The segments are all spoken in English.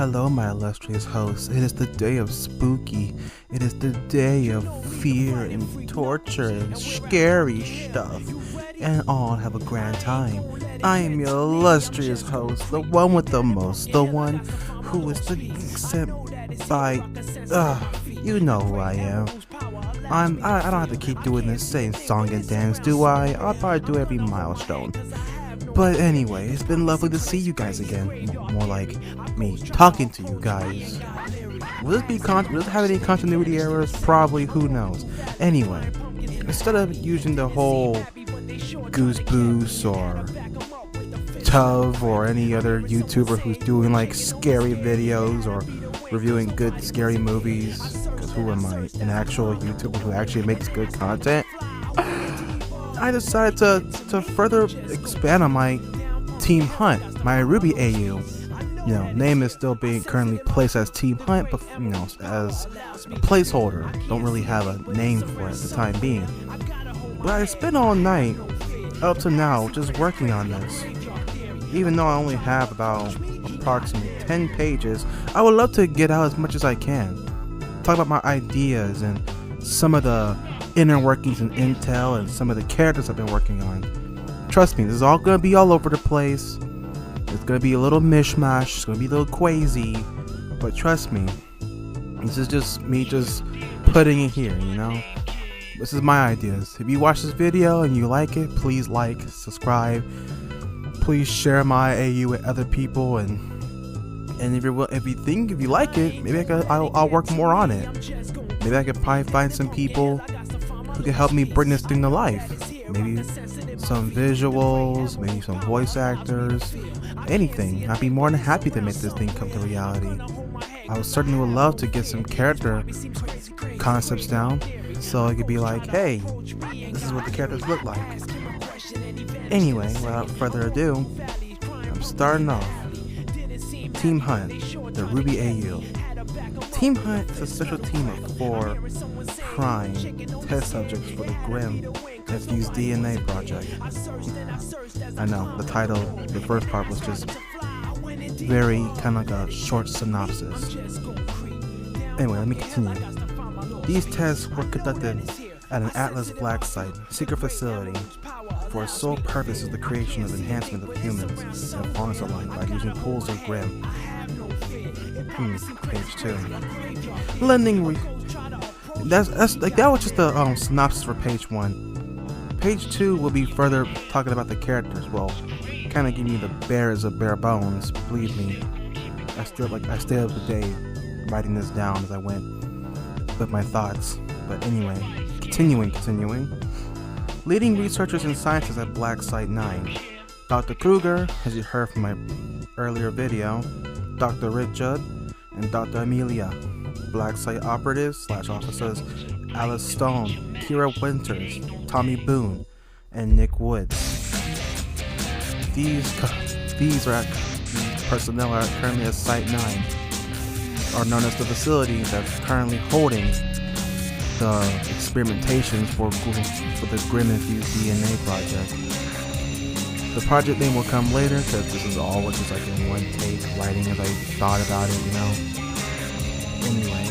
hello, my illustrious host. It is the day of spooky. It is the day of fear and torture and scary stuff. And all have a grand time. I am your illustrious host, the one with the most, the one who is sent by, you know who I am. I don't have to keep doing the same song and dance, do I? I'll probably do every milestone. But anyway, it's been lovely to see you guys again. More like me talking to you guys. Will this have any continuity errors? Probably, who knows. Anyway, instead of using the whole Goose Boost or Tov or any other YouTuber who's doing like scary videos or reviewing good scary movies, because who am I? An actual YouTuber who actually makes good content? I decided to further expand on my Team Hunt, my Ruby AU. Name is still being currently placed as Team Hunt, but as a placeholder. Don't really have a name for it at the time being. But I spent all night up to now just working on this. Even though I only have about approximately 10 pages, I would love to get out as much as I can. Talk about my ideas and some of the inner workings and intel and some of the characters I've been working on. Trust me, this is all going to be all over the place. It's going to be a little mishmash, it's going to be a little crazy, but trust me, this is just me just putting it here, This is my ideas. If you watch this video and you like it, please like, subscribe, please share my AU with other people, and if you like it, maybe I'll work more on it. Maybe I could probably find some people who can help me bring this thing to life. Maybe some visuals, maybe some voice actors, anything. I'd be more than happy to make this thing come to reality. I certainly would love to get some character concepts down, so it could be like, hey, this is what the characters look like. Anyway, without further ado, I'm starting off. Team Hunt, the Ruby AU. Team Hunt is a special team of 4 prime test subjects for the Grim Nephew's DNA project. I know, the title, the first part was just very kind of like a short synopsis. Anyway, let me continue. These tests were conducted at an Atlas Black site, secret facility, for its sole purpose is the creation of enhancement of humans and faunas alike by using pools of Grim. Page 2. That was just the synopsis for page 1. Page 2 will be further talking about the characters. Well, kind of giving you the bare bones. Believe me, I stayed up the day writing this down as I went with my thoughts. But anyway, continuing. Leading researchers and scientists at Black Site 9. Dr. Kruger, as you heard from my earlier video, Dr. Richard, and Dr. Amelia. Black Site operatives / officers Alice Stone, Kira Winters, Tommy Boone, and Nick Woods. These personnel are currently at Site 9, are known as the facility that's currently holding the experimentations for the Grim Infused DNA project. The project name will come later because this is all just like in one take, writing as I thought about it, Anyway,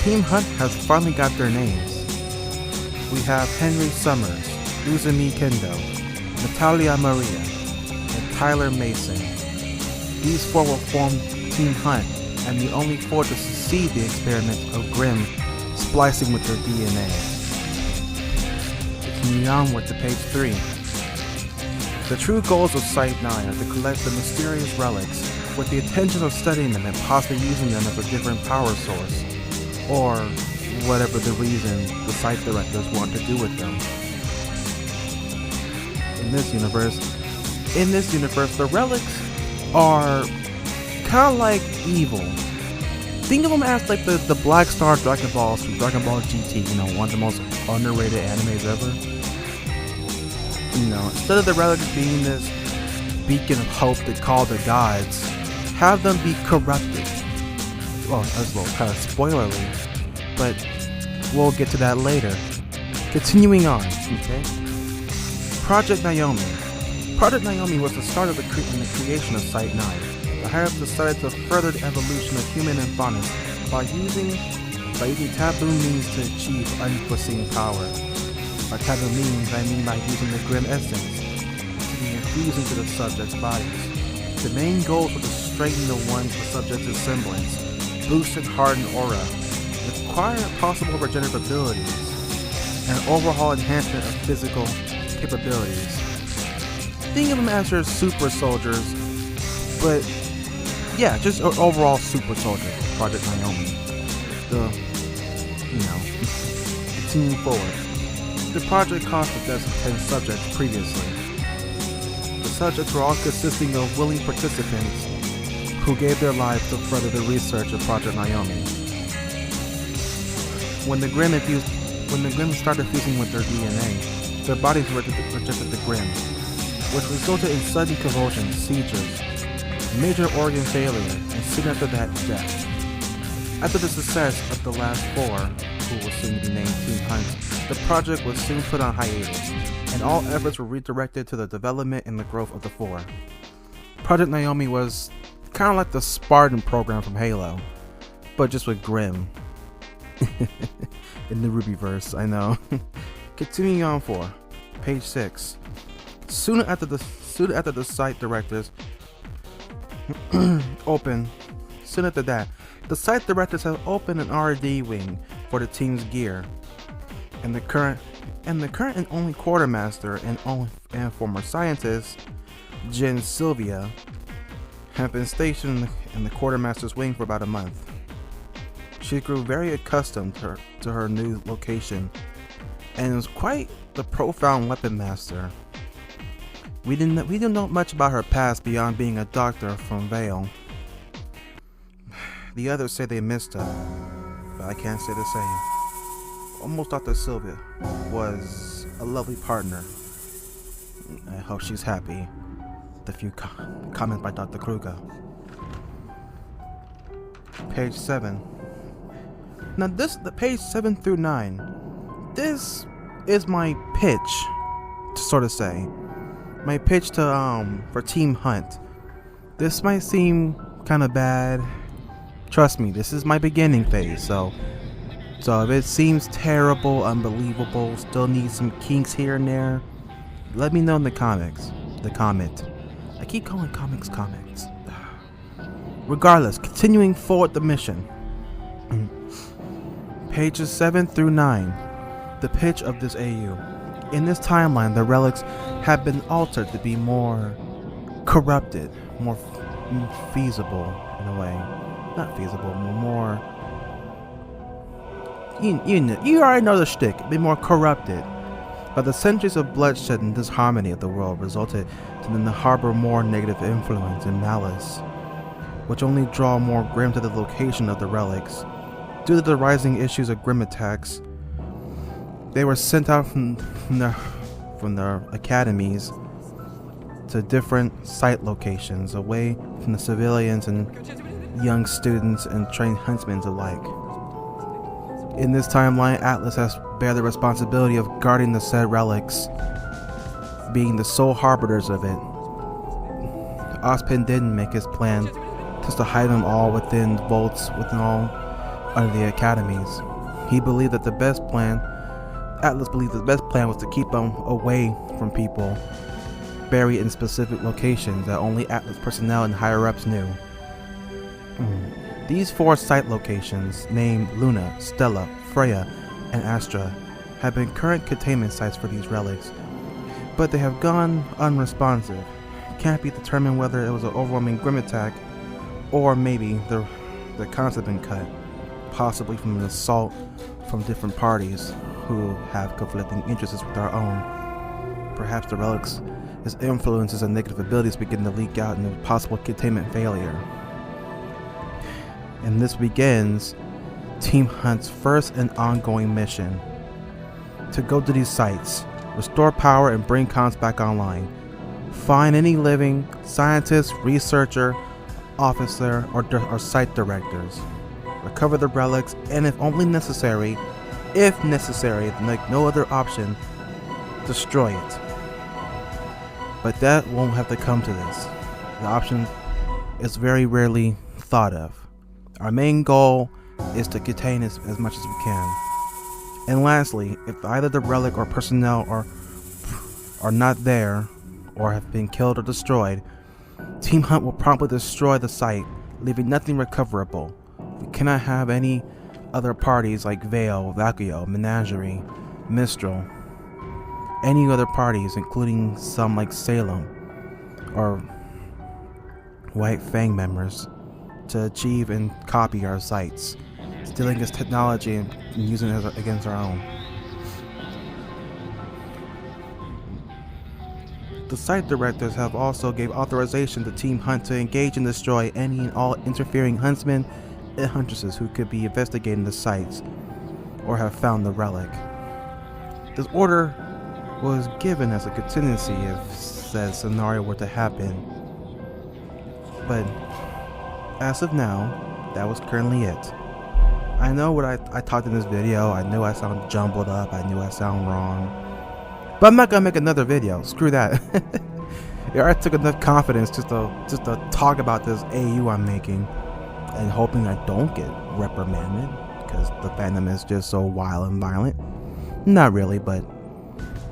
Team Hunt has finally got their names. We have Henry Summers, Uzumi Kendo, Natalia Maria, and Tyler Mason. These 4 will form Team Hunt and the only 4 to succeed the experiment of Grim splicing with their DNA. Continuing onward to page 3. The true goals of Site 9 are to collect the mysterious relics with the intention of studying them and possibly using them as a different power source, or whatever the reason the site directors want to do with them. In this universe, the relics are kind of like evil. Think of them as like the Black Star Dragon Balls from Dragon Ball GT, one of the most underrated animes ever. Instead of the relics being this beacon of hope they call the gods, have them be corrupted. Well, that's a little kind of spoilerly, but we'll get to that later. Continuing on, okay? Project Naomi. Project Naomi was the start of the creation of Site 9, the higher-ups decided to further the evolution of human and fauna by using taboo means to achieve unforeseen power. By taboo means, I mean by using the grim essence to be infused into the subject's bodies. The main goals were to straighten the subject's semblance, boost and harden aura, acquire possible regenerative abilities, and overhaul enhancement of physical capabilities. Think of them as your super soldiers, but yeah, just overall super soldier, Project Naomi. Continuing forward. The project cost the deaths of 10 subjects previously. The subjects were all consisting of willing participants who gave their lives to further the research of Project Naomi. When the Grim started fusing with their DNA, their bodies rejected the Grim, which resulted in sudden convulsions, seizures, major organ failure, and soon after that, death. After the success of the last 4, who will soon be named Team Hunt, the project was soon put on hiatus, and all efforts were redirected to the development and the growth of the 4. Project Naomi was kind of like the Spartan program from Halo, but just with Grim. In the Rubyverse, I know. Continuing on for page 6. Soon after the site directors the site directors have opened an R&D wing for the team's gear, and the current and only quartermaster and former scientist, Jen Sylvia, have been stationed in the quartermaster's wing for about a month. She grew very accustomed to her new location, and was quite the profound weapon master. We didn't know much about her past beyond being a doctor from Vale. The others say they missed her, but I can't say the same. Almost Dr. Sylvia was a lovely partner. I hope she's happy. The few comments by Dr. Kruger. Page 7. Now the page 7 through 9. This is my pitch, to sort of say. My pitch to for Team Hunt. This might seem kind of bad. Trust me, this is my beginning phase, so if it seems terrible, unbelievable, still needs some kinks here and there, let me know in the comment. I keep calling comics. Regardless, continuing forward the mission. Pages 7 through 9. The pitch of this AU. In this timeline, the relics have been altered to be more corrupted, more feasible in a way. Not feasible, more. You already know the shtick. Be more corrupted. But the centuries of bloodshed and disharmony of the world resulted in the harbor more negative influence and malice, which only draw more grim to the location of the relics. Due to the rising issues of grim attacks, they were sent out from their academies to different site locations, away from the civilians and young students and trained huntsmen alike. In this timeline, Atlas has bear the responsibility of guarding the said relics, being the sole harbingers of it. Ozpin didn't make his plan just to hide them all within vaults within all of the academies. He believed that Atlas believed the best plan was to keep them away from people, buried in specific locations that only Atlas personnel and higher-ups knew. These 4 site locations, named Luna, Stella, Freya, and Astra, have been current containment sites for these relics, but they have gone unresponsive. Can't be determined whether it was an overwhelming grim attack, or maybe the comms have been cut, possibly from an assault from different parties who have conflicting interests with our own. Perhaps the relics' influences and negative abilities begin to leak out in a possible containment failure. And this begins Team Hunt's first and ongoing mission: to go to these sites, restore power and bring comms back online, find any living scientist, researcher, officer, or site directors, recover the relics, and if necessary, like no other option, destroy it. But that won't have to come to this. The option is very rarely thought of. Our main goal is to contain as much as we can. And lastly, if either the relic or personnel are not there or have been killed or destroyed, Team Hunt will promptly destroy the site, leaving nothing recoverable. We cannot have any other parties like Vale, Vacuo, Menagerie, Mistral, any other parties, including some like Salem or White Fang members, to achieve and copy our sites, stealing its technology and using it against our own. The site directors have also gave authorization to Team Hunt to engage and destroy any and all interfering huntsmen and huntresses who could be investigating the sites or have found the relic. This order was given as a contingency if said scenario were to happen, but as of now, that was currently it. I know what I talked in this video. I knew I sound jumbled up. I knew I sound wrong. But I'm not gonna make another video. Screw that. I took enough confidence just to talk about this AU I'm making, and hoping I don't get reprimanded because the fandom is just so wild and violent. Not really, but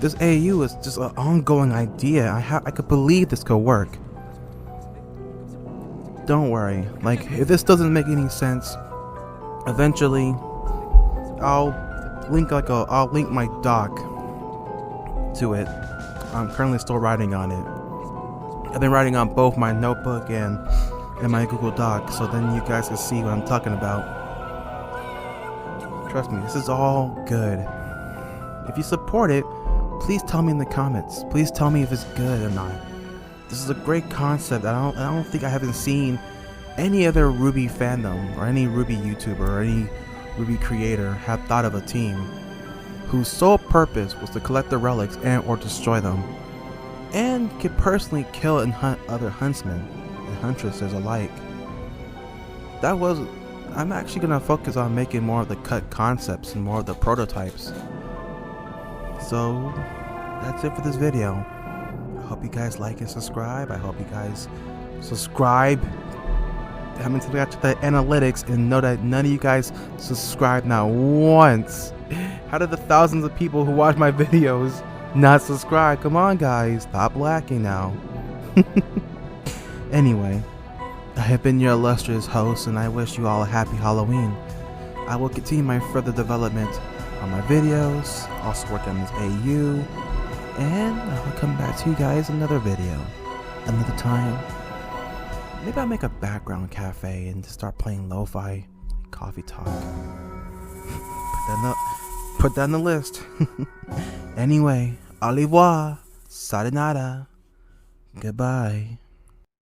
this AU is just an ongoing idea. I could believe this could work. Don't worry. Like, if this doesn't make any sense, eventually I'll link my doc to it. I'm currently still writing on it. I've been writing on both my notebook and my Google Doc, so then you guys can see what I'm talking about. Trust me, this is all good. If you support it, please tell me in the comments. Please tell me if it's good or not. This is a great concept. I don't think I haven't seen any other Ruby fandom or any Ruby YouTuber or any Ruby creator have thought of a team whose sole purpose was to collect the relics and or destroy them, and could personally kill and hunt other huntsmen and huntresses alike. I'm actually gonna focus on making more of the cut concepts and more of the prototypes. So that's it for this video. I hope you guys like and subscribe. I hope you guys subscribe. I haven't got to the analytics and know that none of you guys subscribe not once. How did the thousands of people who watch my videos not subscribe? Come on, guys, stop lacking now. Anyway, I have been your illustrious host, and I wish you all a happy Halloween. I will continue my further development on my videos, also work on this AU, and I'll come back to you guys in another video, another time. Maybe I'll make a background cafe and just start playing lo-fi coffee talk. Put that on the list. Anyway, au revoir, sayonara, goodbye.